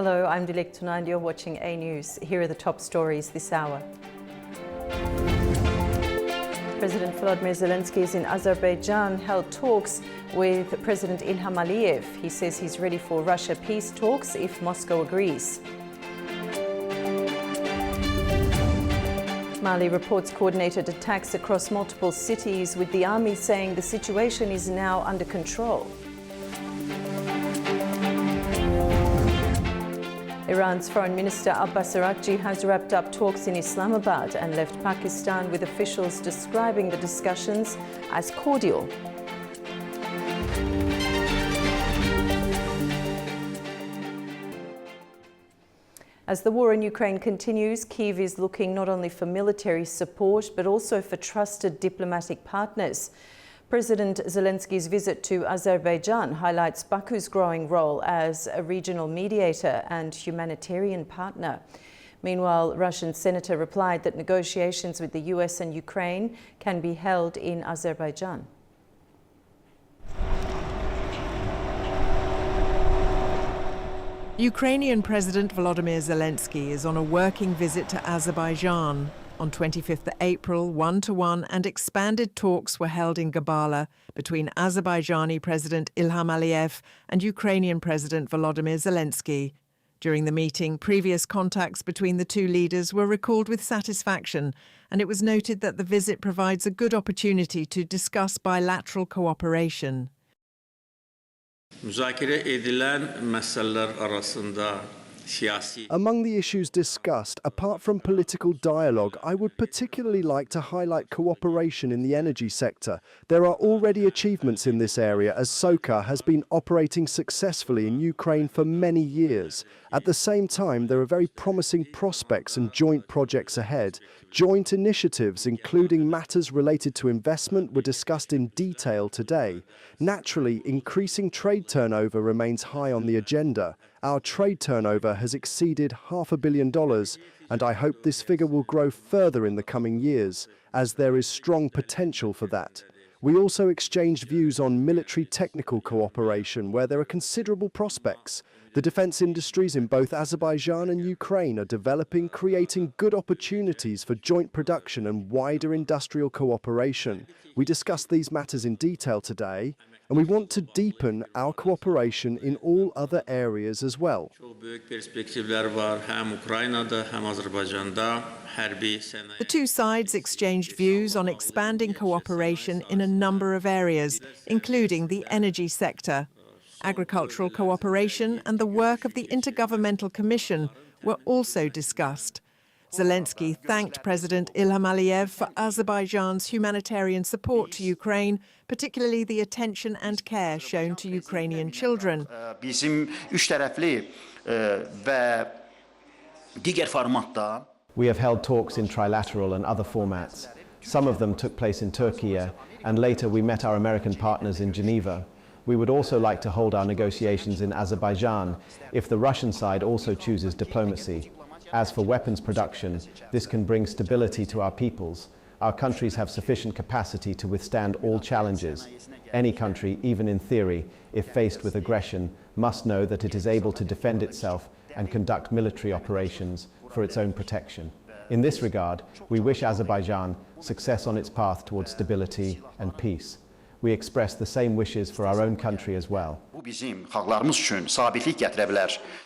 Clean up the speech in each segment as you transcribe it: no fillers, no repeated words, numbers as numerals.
Hello, I'm Dilek Tuna and you're watching A News. Here are the top stories this hour. President Volodymyr Zelensky is in Azerbaijan, held talks with President Ilham Aliyev. He says he's ready for Russia peace talks if Moscow agrees. Mali reports coordinated attacks across multiple cities, with the army saying the situation is now under control. Iran's Foreign Minister Abbas Araghchi has wrapped up talks in Islamabad and left Pakistan, with officials describing the discussions as cordial. As the war in Ukraine continues, Kyiv is looking not only for military support but also for trusted diplomatic partners. President Zelensky's visit to Azerbaijan highlights Baku's growing role as a regional mediator and humanitarian partner. Meanwhile, Russian senator replied that negotiations with the US and Ukraine can be held in Azerbaijan. Ukrainian President Volodymyr Zelensky is on a working visit to Azerbaijan. On 25th April, one-to-one and expanded talks were held in Gabala between Azerbaijani President Ilham Aliyev and Ukrainian President Volodymyr Zelensky. During the meeting, previous contacts between the two leaders were recalled with satisfaction, and it was noted that the visit provides a good opportunity to discuss bilateral cooperation. Among the issues discussed, apart from political dialogue, I would particularly like to highlight cooperation in the energy sector. There are already achievements in this area, as SOCAR has been operating successfully in Ukraine for many years. At the same time, there are very promising prospects and joint projects ahead. Joint initiatives, including matters related to investment, were discussed in detail today. Naturally, increasing trade turnover remains high on the agenda. Our trade turnover has exceeded $500 million, and I hope this figure will grow further in the coming years, as there is strong potential for that. We also exchanged views on military technical cooperation, where there are considerable prospects. The defense industries in both Azerbaijan and Ukraine are developing, creating good opportunities for joint production and wider industrial cooperation. We discussed these matters in detail today, and we want to deepen our cooperation in all other areas as well. The two sides exchanged views on expanding cooperation in a number of areas, including the energy sector. Agricultural cooperation and the work of the Intergovernmental Commission were also discussed. Zelensky thanked President Ilham Aliyev for Azerbaijan's humanitarian support to Ukraine, particularly the attention and care shown to Ukrainian children. We have held talks in trilateral and other formats. Some of them took place in Turkey, and later we met our American partners in Geneva. We would also like to hold our negotiations in Azerbaijan if the Russian side also chooses diplomacy. As for weapons production, this can bring stability to our peoples. Our countries have sufficient capacity to withstand all challenges. Any country, even in theory, if faced with aggression, must know that it is able to defend itself and conduct military operations for its own protection. In this regard, we wish Azerbaijan success on its path towards stability and peace. We express the same wishes for our own country as well.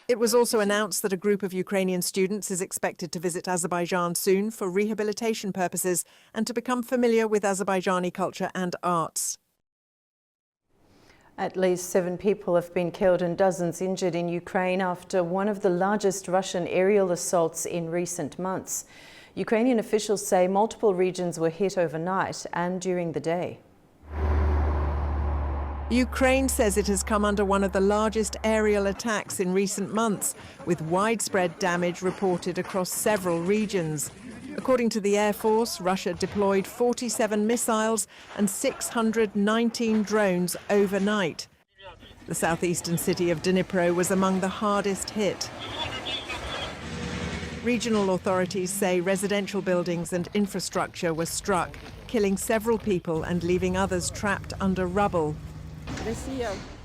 It was also announced that a group of Ukrainian students is expected to visit Azerbaijan soon for rehabilitation purposes and to become familiar with Azerbaijani culture and arts. At least 7 people have been killed and dozens injured in Ukraine after one of the largest Russian aerial assaults in recent months. Ukrainian officials say multiple regions were hit overnight and during the day. Ukraine says it has come under one of the largest aerial attacks in recent months, with widespread damage reported across several regions. According to the Air Force, Russia deployed 47 missiles and 619 drones overnight. The southeastern city of Dnipro was among the hardest hit. Regional authorities say residential buildings and infrastructure were struck, killing several people and leaving others trapped under rubble.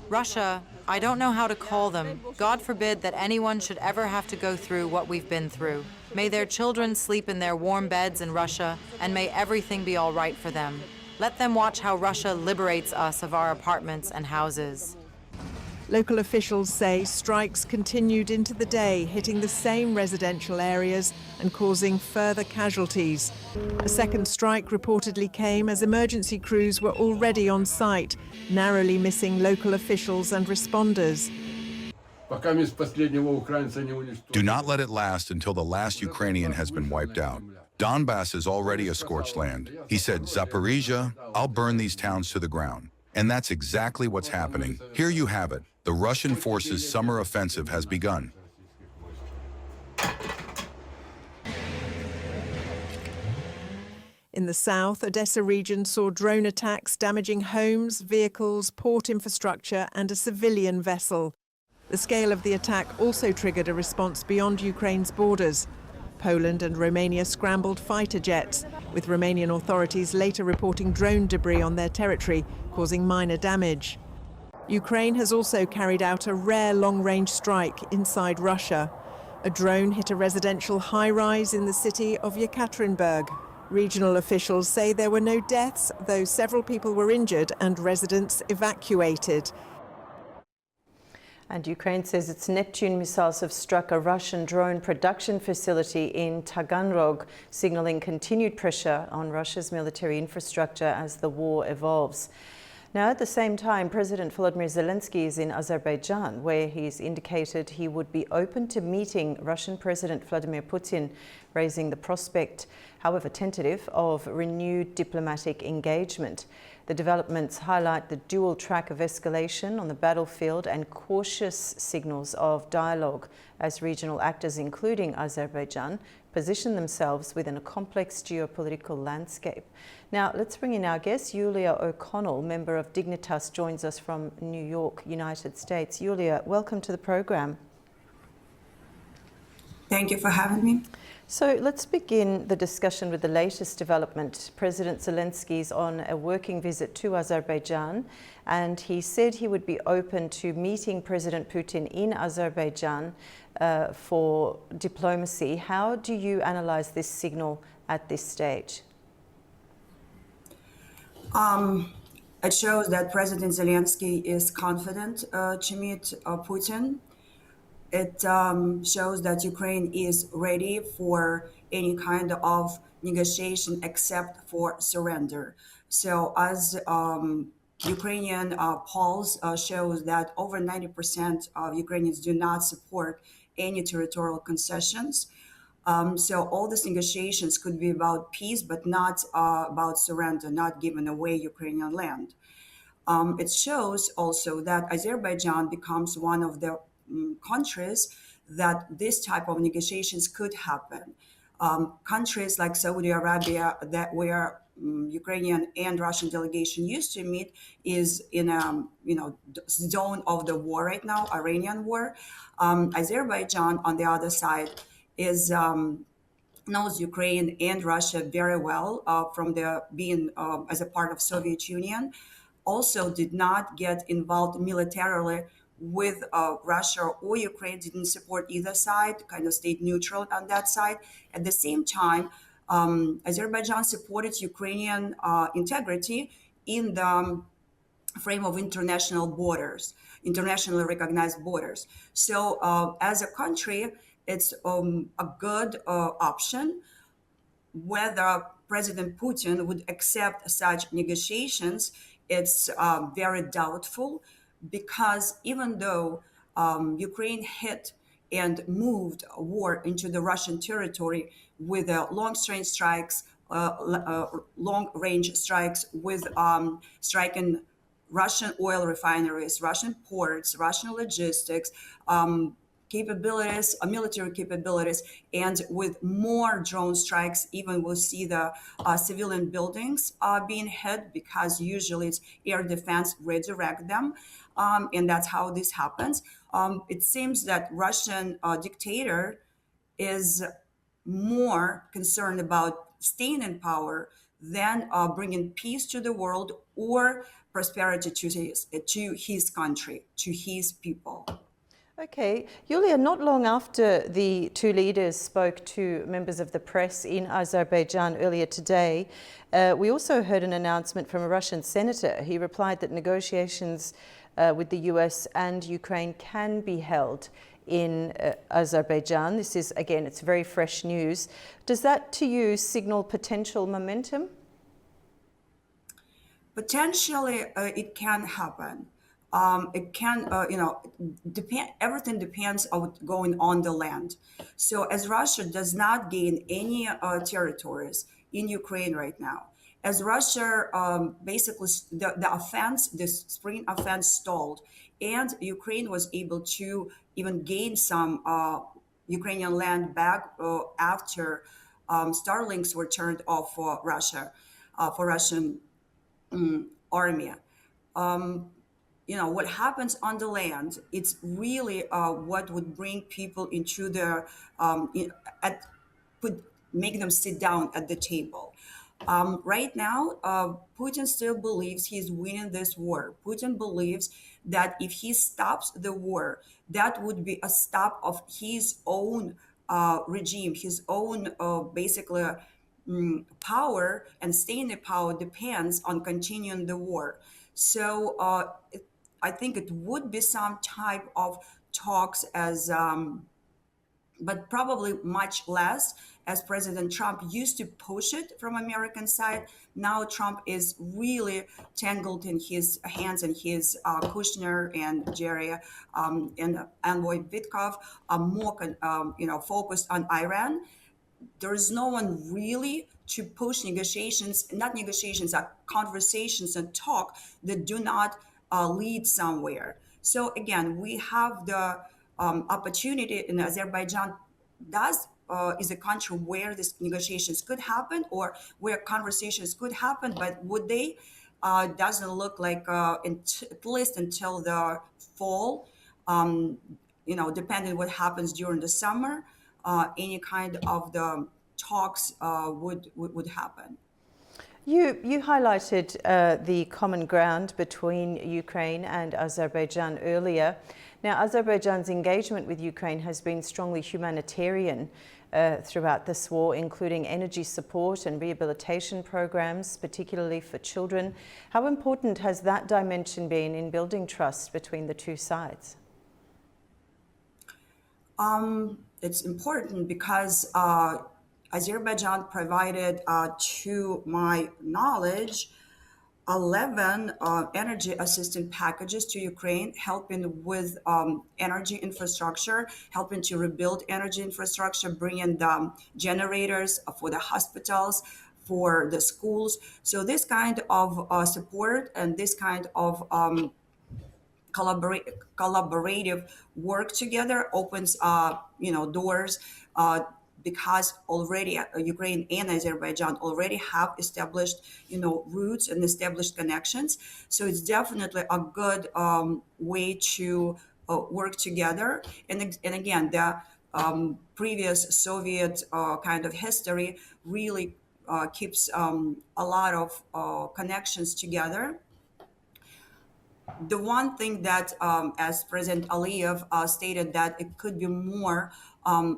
Russia I don't know how to call them. God forbid that anyone should ever have to go through what we've been through. May their children sleep in their warm beds in Russia, and may everything be all right for them. Let them watch how Russia liberates us of our apartments and houses. Local officials say strikes continued into the day, hitting the same residential areas and causing further casualties. A second strike reportedly came as emergency crews were already on site, narrowly missing local officials and responders. Do not let it last until the last Ukrainian has been wiped out. Donbass is already a scorched land. He said, Zaporizhia, I'll burn these towns to the ground. And that's exactly what's happening. Here you have it. The Russian forces' summer offensive has begun. In the south, Odessa region saw drone attacks damaging homes, vehicles, port infrastructure and a civilian vessel. The scale of the attack also triggered a response beyond Ukraine's borders. Poland and Romania scrambled fighter jets, with Romanian authorities later reporting drone debris on their territory, causing minor damage. Ukraine has also carried out a rare long-range strike inside Russia. A drone hit a residential high-rise in the city of Yekaterinburg. Regional officials say there were no deaths, though several people were injured and residents evacuated. And Ukraine says its Neptune missiles have struck a Russian drone production facility in Taganrog, signalling continued pressure on Russia's military infrastructure as the war evolves. Now, at the same time, President Volodymyr Zelensky is in Azerbaijan, where he's indicated he would be open to meeting Russian President Vladimir Putin, raising the prospect, however tentative, of renewed diplomatic engagement. The developments highlight the dual track of escalation on the battlefield and cautious signals of dialogue as regional actors, including Azerbaijan, position themselves within a complex geopolitical landscape. Now, let's bring in our guest. Yulia O'Connell, member of Dignitas, joins us from New York, United States. Yulia, welcome to the program. Thank you for having me. So let's begin the discussion with the latest development. President Zelensky is on a working visit to Azerbaijan, and he said he would be open to meeting President Putin in Azerbaijan for diplomacy. How do you analyze this signal at this stage? It shows that President Zelensky is confident to meet Putin. It shows that Ukraine is ready for any kind of negotiation except for surrender. So as Ukrainian polls shows that over 90% of Ukrainians do not support any territorial concessions. So all these negotiations could be about peace, but not about surrender, not giving away Ukrainian land. It shows also that Azerbaijan becomes one of the countries that this type of negotiations could happen. Countries like Saudi Arabia, that where Ukrainian and Russian delegation used to meet, is in a zone of the war right now, Iranian war. Azerbaijan, on the other side, is knows Ukraine and Russia very well from their being as a part of Soviet Union. Also, did not get involved militarily with Russia or Ukraine, didn't support either side, kind of stayed neutral on that side. At the same time, Azerbaijan supported Ukrainian integrity in the frame of international borders, internationally recognized borders. So as a country, it's a good option. Whether President Putin would accept such negotiations, it's very doubtful, because even though Ukraine hit and moved war into the Russian territory with long-range strikes, long-range strikes with striking Russian oil refineries, Russian ports, Russian logistics, capabilities, military capabilities, and with more drone strikes, even we'll see the civilian buildings being hit, because usually it's air defense redirect them, and that's how this happens. It seems that Russian dictator is more concerned about staying in power than bringing peace to the world or prosperity to his country, to his people. Okay, Yulia, not long after the two leaders spoke to members of the press in Azerbaijan earlier today, we also heard an announcement from a Russian senator. He replied that negotiations with the US and Ukraine can be held in Azerbaijan. This is, again, it's very fresh news. Does that to you signal potential momentum? Potentially, it can happen. It can, everything depends on what's going on the land. So as Russia does not gain any territories in Ukraine right now, as Russia basically, the spring offense stalled, and Ukraine was able to even gain some Ukrainian land back after Starlinks were turned off for Russia, for Russian army. What happens on the land, it's really what would bring people into the would make them sit down at the table. Right now, Putin still believes he's winning this war. Putin believes that if he stops the war, that would be a stop of his own regime, his own basically power, and staying in power depends on continuing the war. So I think it would be some type of talks as, but probably much less, as President Trump used to push it from American side. Now Trump is really tangled in his hands, and his Kushner and Jerry and envoy Vitkov are more focused on Iran. There is no one really to push negotiations, not negotiations, conversations and talk that do not lead somewhere. So again, we have the opportunity in Azerbaijan is a country where these negotiations could happen, or where conversations could happen, but would they? Doesn't look like at least until the fall. Depending what happens during the summer, any kind of the talks would happen. You highlighted the common ground between Ukraine and Azerbaijan earlier. Now, Azerbaijan's engagement with Ukraine has been strongly humanitarian throughout this war, including energy support and rehabilitation programs, particularly for children. How important has that dimension been in building trust between the two sides? It's important because Azerbaijan provided, to my knowledge, 11 energy assistance packages to Ukraine, helping with energy infrastructure, helping to rebuild energy infrastructure, bringing the generators for the hospitals, for the schools. So this kind of support and this kind of collaborative work together opens doors, because already Ukraine and Azerbaijan already have established roots and established connections. So it's definitely a good way to work together. And again, the previous Soviet kind of history really keeps a lot of connections together. The one thing that, as President Aliyev stated, that it could be more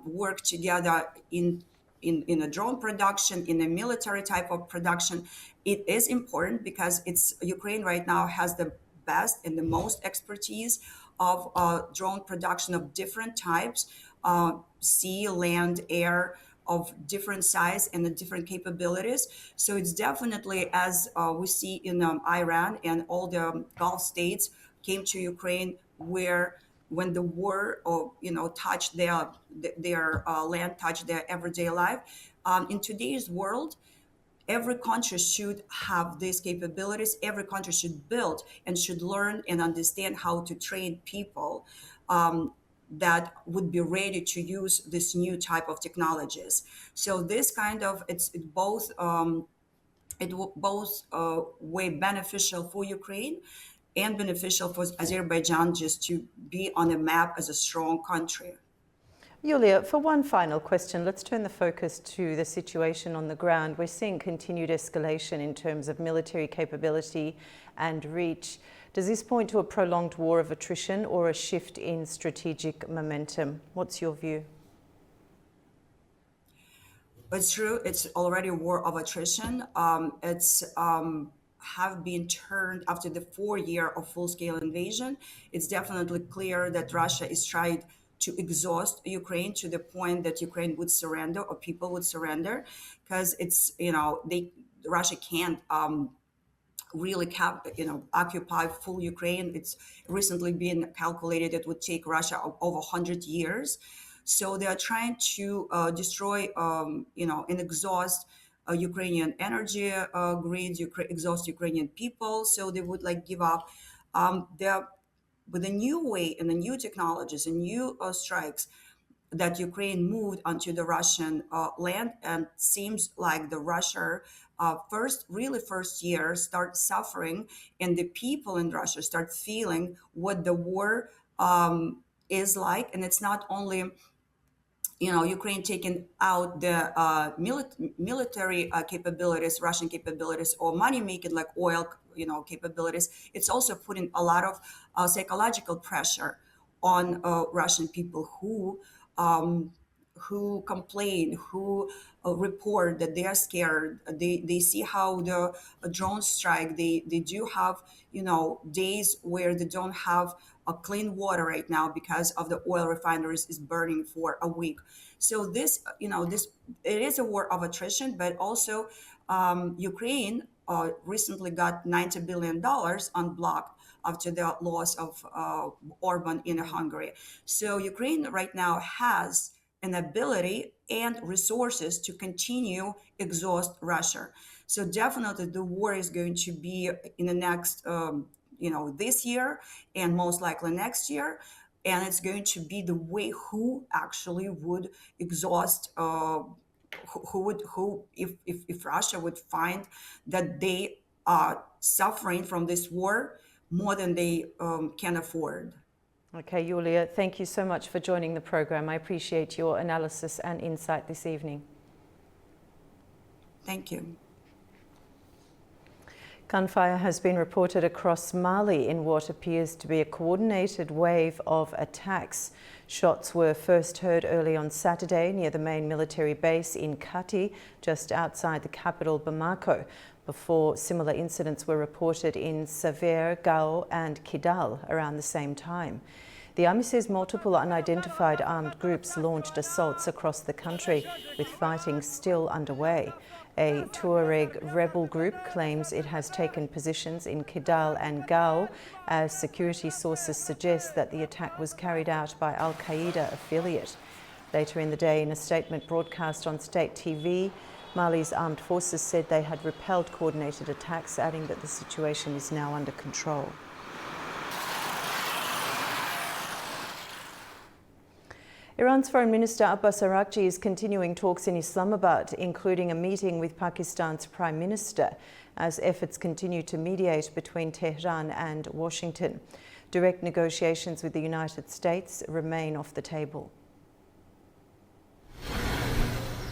work together in a drone production, in a military type of production. It is important because Ukraine right now has the best and the most expertise of drone production of different types, sea, land, air, of different size and the different capabilities. So it's definitely, as we see in Iran and all the Gulf states came to Ukraine, where when the war touched their land, touched their everyday life. In today's world, every country should have these capabilities. Every country should build and should learn and understand how to train people that would be ready to use this new type of technologies. So this kind of, it's both way beneficial for Ukraine and beneficial for Azerbaijan, just to be on the map as a strong country. Yulia, for one final question, let's turn the focus to the situation on the ground. We're seeing continued escalation in terms of military capability and reach. Does this point to a prolonged war of attrition or a shift in strategic momentum? What's your view? It's true. It's already a war of attrition. It's have been turned after the 4 year of full-scale invasion. It's definitely clear that Russia is trying to exhaust Ukraine to the point that Ukraine would surrender or people would surrender, because it's, Russia can't really occupy full Ukraine. It's recently been calculated it would take Russia over 100 years. So they are trying to destroy, and exhaust Ukrainian energy grids, exhaust Ukrainian people. So they would give up. With a new way and the new technologies and new strikes that Ukraine moved onto the Russian land, and seems like the Russia first year start suffering, and the people in Russia start feeling what the war is like. And it's not only Ukraine taking out the military capabilities, Russian capabilities, or money making like oil, capabilities. It's also putting a lot of psychological pressure on Russian people who complain, who report that they are scared. They see how the drones strike. They do have, days where they don't have clean water right now because of the oil refineries is burning for a week. So this, it is a war of attrition, but also Ukraine recently got $90 billion unblocked after the loss of Orban in Hungary. So Ukraine right now has an ability and resources to continue exhaust Russia. So definitely the war is going to be in the next, this year and most likely next year. And it's going to be the way who actually would exhaust, if Russia would find that they are suffering from this war more than they can afford. Okay, Yulia, thank you so much for joining the program. I appreciate your analysis and insight this evening. Thank you. Gunfire has been reported across Mali in what appears to be a coordinated wave of attacks. Shots were first heard early on Saturday near the main military base in Kati, just outside the capital Bamako, before similar incidents were reported in Savere, Gao and Kidal around the same time. The army says multiple unidentified armed groups launched assaults across the country, with fighting still underway. A Tuareg rebel group claims it has taken positions in Kidal and Gao, as security sources suggest that the attack was carried out by Al-Qaeda affiliate. Later in the day, in a statement broadcast on state TV, Mali's armed forces said they had repelled coordinated attacks, adding that the situation is now under control. Iran's Foreign Minister Abbas Araghchi is continuing talks in Islamabad, including a meeting with Pakistan's Prime Minister, as efforts continue to mediate between Tehran and Washington. Direct negotiations with the United States remain off the table.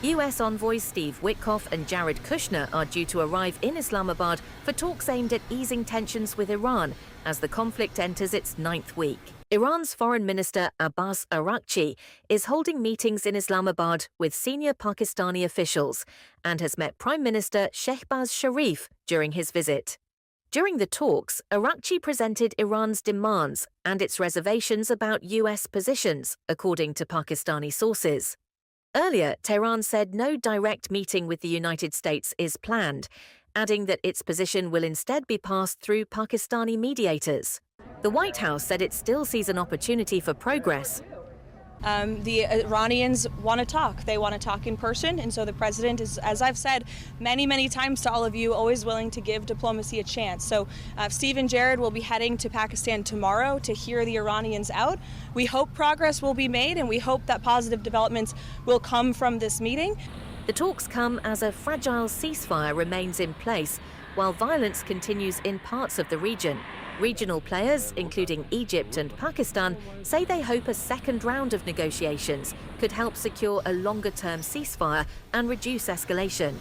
US envoys Steve Witkoff and Jared Kushner are due to arrive in Islamabad for talks aimed at easing tensions with Iran as the conflict enters its 9th week. Iran's Foreign Minister Abbas Araghchi is holding meetings in Islamabad with senior Pakistani officials and has met Prime Minister Shehbaz Sharif during his visit. During the talks, Araghchi presented Iran's demands and its reservations about US positions, according to Pakistani sources. Earlier, Tehran said no direct meeting with the United States is planned, adding that its position will instead be passed through Pakistani mediators. The White House said it still sees an opportunity for progress. The Iranians want to talk. They want to talk in person. And so the president is, as I've said many, many times to all of you, always willing to give diplomacy a chance. So Steve and Jared will be heading to Pakistan tomorrow to hear the Iranians out. We hope progress will be made, and we hope that positive developments will come from this meeting. The talks come as a fragile ceasefire remains in place while violence continues in parts of the region. Regional players, including Egypt and Pakistan, say they hope a second round of negotiations could help secure a longer-term ceasefire and reduce escalation.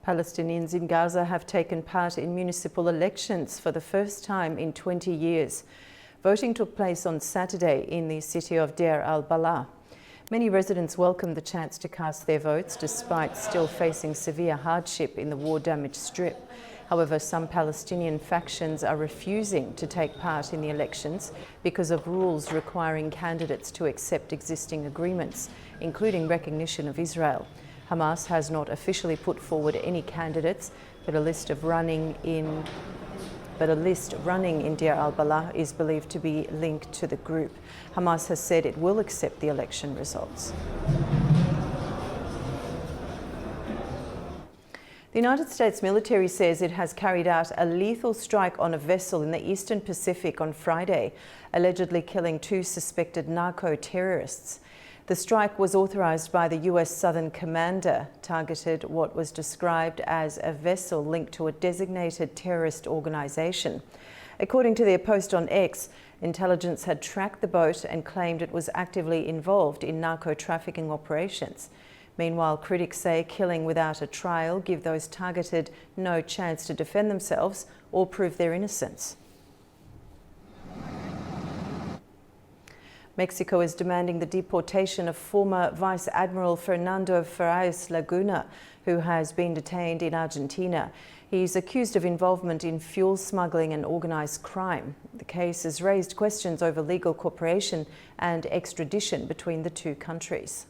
Palestinians in Gaza have taken part in municipal elections for the first time in 20 years. Voting took place on Saturday in the city of Deir al-Balah. Many residents welcomed the chance to cast their votes despite still facing severe hardship in the war-damaged Strip. However, some Palestinian factions are refusing to take part in the elections because of rules requiring candidates to accept existing agreements, including recognition of Israel. Hamas has not officially put forward any candidates, but a list running in Deir al-Balah is believed to be linked to the group. Hamas has said it will accept the election results. The United States military says it has carried out a lethal strike on a vessel in the Eastern Pacific on Friday, allegedly killing 2 suspected narco-terrorists. The strike was authorized by the US Southern Commander, targeted what was described as a vessel linked to a designated terrorist organization. According to their post on X, intelligence had tracked the boat and claimed it was actively involved in narco-trafficking operations. Meanwhile, critics say killing without a trial give those targeted no chance to defend themselves or prove their innocence. Mexico is demanding the deportation of former Vice Admiral Fernando Ferraes Laguna, who has been detained in Argentina. He's accused of involvement in fuel smuggling and organised crime. The case has raised questions over legal cooperation and extradition between the two countries.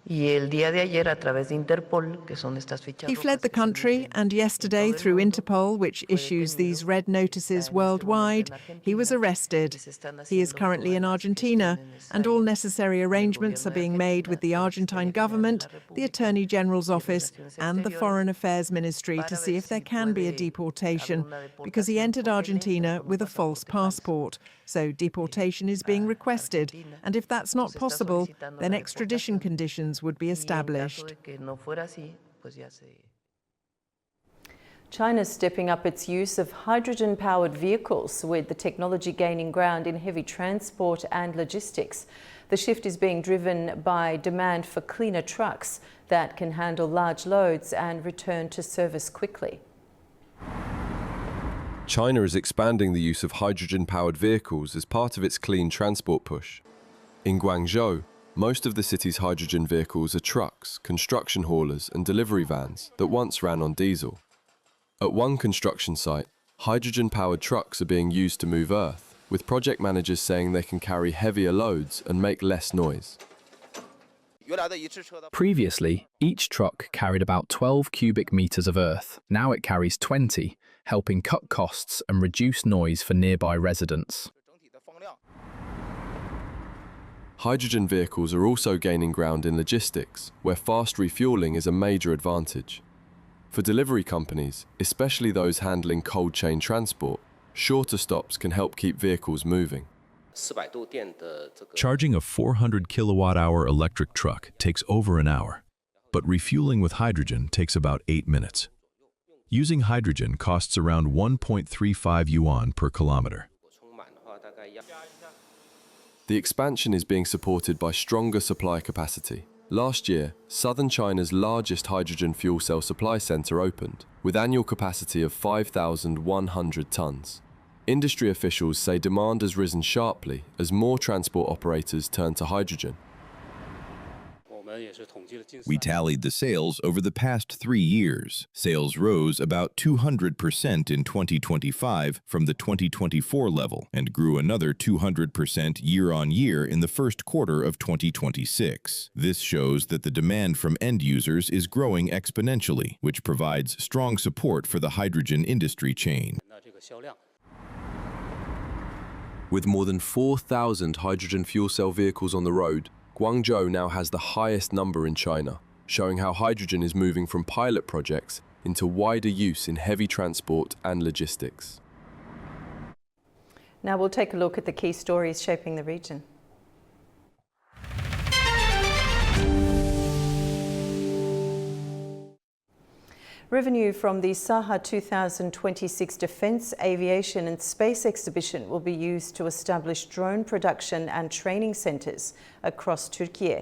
He fled the country, and yesterday, through Interpol, which issues these red notices worldwide, he was arrested. He is currently in Argentina, and all necessary arrangements are being made with the Argentine government, the Attorney General's office, and the Foreign Affairs Ministry to see if there can be a deportation, because he entered Argentina with a false passport. So deportation is being requested, and if that's not possible, then extradition conditions would be established. China's stepping up its use of hydrogen-powered vehicles, with the technology gaining ground in heavy transport and logistics. The shift is being driven by demand for cleaner trucks that can handle large loads and return to service quickly. China is expanding the use of hydrogen-powered vehicles as part of its clean transport push. In Guangzhou, most of the city's hydrogen vehicles are trucks, construction haulers and delivery vans that once ran on diesel. At one construction site, hydrogen-powered trucks are being used to move earth, with project managers saying they can carry heavier loads and make less noise. Previously, each truck carried about 12 cubic meters of earth. Now it carries 20, helping cut costs and reduce noise for nearby residents. Hydrogen vehicles are also gaining ground in logistics, where fast refueling is a major advantage. For delivery companies, especially those handling cold chain transport, shorter stops can help keep vehicles moving. Charging a 400 kilowatt-hour electric truck takes over an hour, but refueling with hydrogen takes about 8 minutes. Using hydrogen costs around 1.35 yuan per kilometer. The expansion is being supported by stronger supply capacity. Last year, southern China's largest hydrogen fuel cell supply center opened, with annual capacity of 5,100 tons. Industry officials say demand has risen sharply as more transport operators turn to hydrogen. We tallied the sales over the past 3 years. Sales rose about 200% in 2025 from the 2024 level and grew another 200% year-on-year in the first quarter of 2026. This shows that the demand from end users is growing exponentially, which provides strong support for the hydrogen industry chain. With more than 4,000 hydrogen fuel cell vehicles on the road, Guangzhou now has the highest number in China, showing how hydrogen is moving from pilot projects into wider use in heavy transport and logistics. Now we'll take a look at the key stories shaping the region. Revenue from the Saha 2026 Defence, Aviation and Space Exhibition will be used to establish drone production and training centres across Turkey.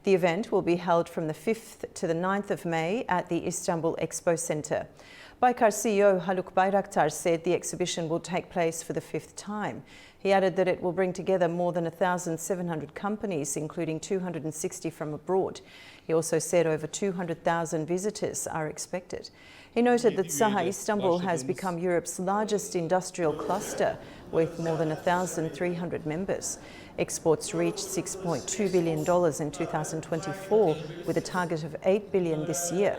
The event will be held from the 5th to the 9th of May at the Istanbul Expo Centre. Baykar CEO Haluk Bayraktar said the exhibition will take place for the 5th time. He added that it will bring together more than 1,700 companies, including 260 from abroad. He also said over 200,000 visitors are expected. He noted that Saha Istanbul has become Europe's largest industrial cluster with more than 1,300 members. Exports reached $6.2 billion in 2024 with a target of $8 billion this year.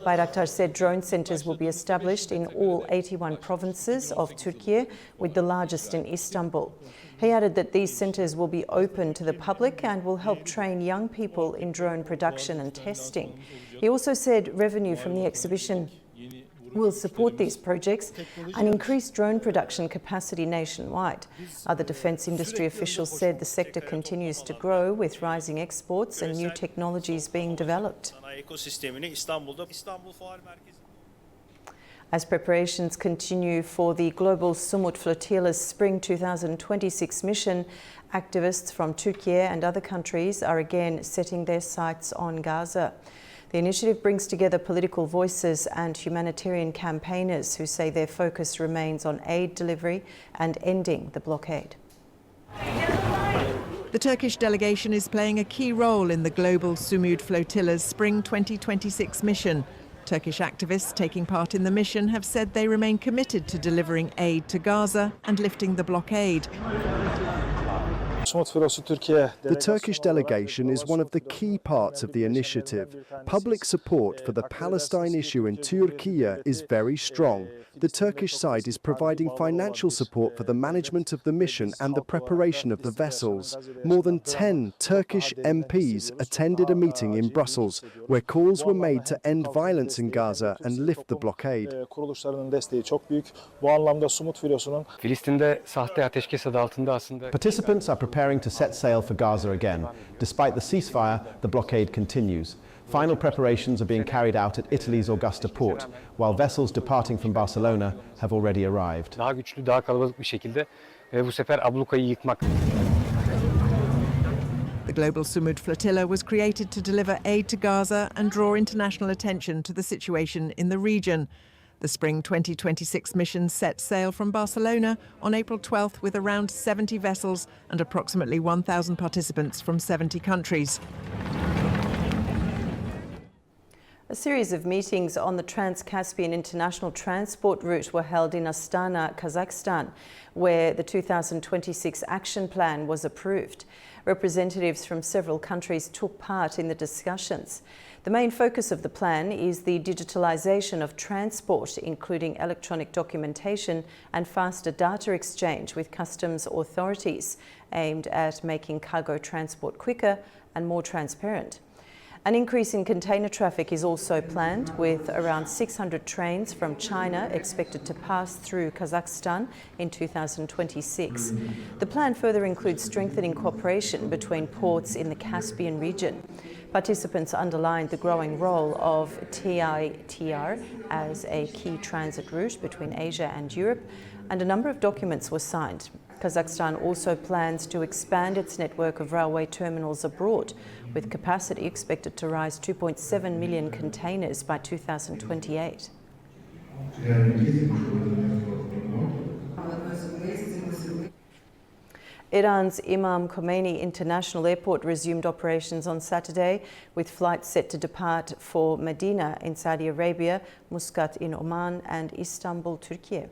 Bayraktar said drone centres will be established in all 81 provinces of Turkey, with the largest in Istanbul. He added that these centres will be open to the public and will help train young people in drone production and testing. He also said revenue from the exhibition will support these projects and increase drone production capacity nationwide. Other defence industry officials said the sector continues to grow with rising exports and new technologies being developed. As preparations continue for the Global Sumut Flotilla's Spring 2026 mission, activists from Turkey and other countries are again setting their sights on Gaza. The initiative brings together political voices and humanitarian campaigners who say their focus remains on aid delivery and ending the blockade. The Turkish delegation is playing a key role in the Global Sumut Flotilla's Spring 2026 mission. Turkish activists taking part in the mission have said they remain committed to delivering aid to Gaza and lifting the blockade. The Turkish delegation is one of the key parts of the initiative. Public support for the Palestine issue in Turkey is very strong. The Turkish side is providing financial support for the management of the mission and the preparation of the vessels. More than 10 Turkish MPs attended a meeting in Brussels where calls were made to end violence in Gaza and lift the blockade. Participants are preparing to set sail for Gaza again. Despite the ceasefire, the blockade continues. Final preparations are being carried out at Italy's Augusta port, while vessels departing from Barcelona have already arrived. The Global Sumut Flotilla was created to deliver aid to Gaza and draw international attention to the situation in the region. The Spring 2026 mission set sail from Barcelona on April 12th with around 70 vessels and approximately 1,000 participants from 70 countries. A series of meetings on the Trans-Caspian International Transport Route were held in Astana, Kazakhstan, where the 2026 action plan was approved. Representatives from several countries took part in the discussions. The main focus of the plan is the digitalisation of transport, including electronic documentation and faster data exchange with customs authorities, aimed at making cargo transport quicker and more transparent. An increase in container traffic is also planned, with around 600 trains from China expected to pass through Kazakhstan in 2026. The plan further includes strengthening cooperation between ports in the Caspian region. Participants underlined the growing role of TITR as a key transit route between Asia and Europe, and a number of documents were signed. Kazakhstan also plans to expand its network of railway terminals abroad, with capacity expected to rise 2.7 million containers by 2028. Iran's Imam Khomeini International Airport resumed operations on Saturday, with flights set to depart for Medina in Saudi Arabia, Muscat in Oman and Istanbul, Turkey.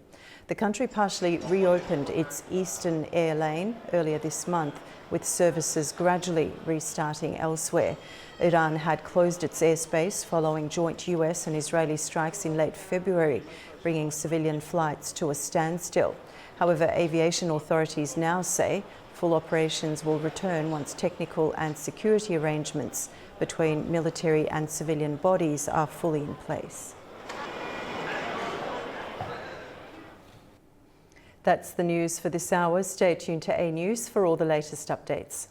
The country partially reopened its eastern air lane earlier this month, with services gradually restarting elsewhere. Iran had closed its airspace following joint US and Israeli strikes in late February, bringing civilian flights to a standstill. However, aviation authorities now say full operations will return once technical and security arrangements between military and civilian bodies are fully in place. That's the news for this hour. Stay tuned to A News for all the latest updates.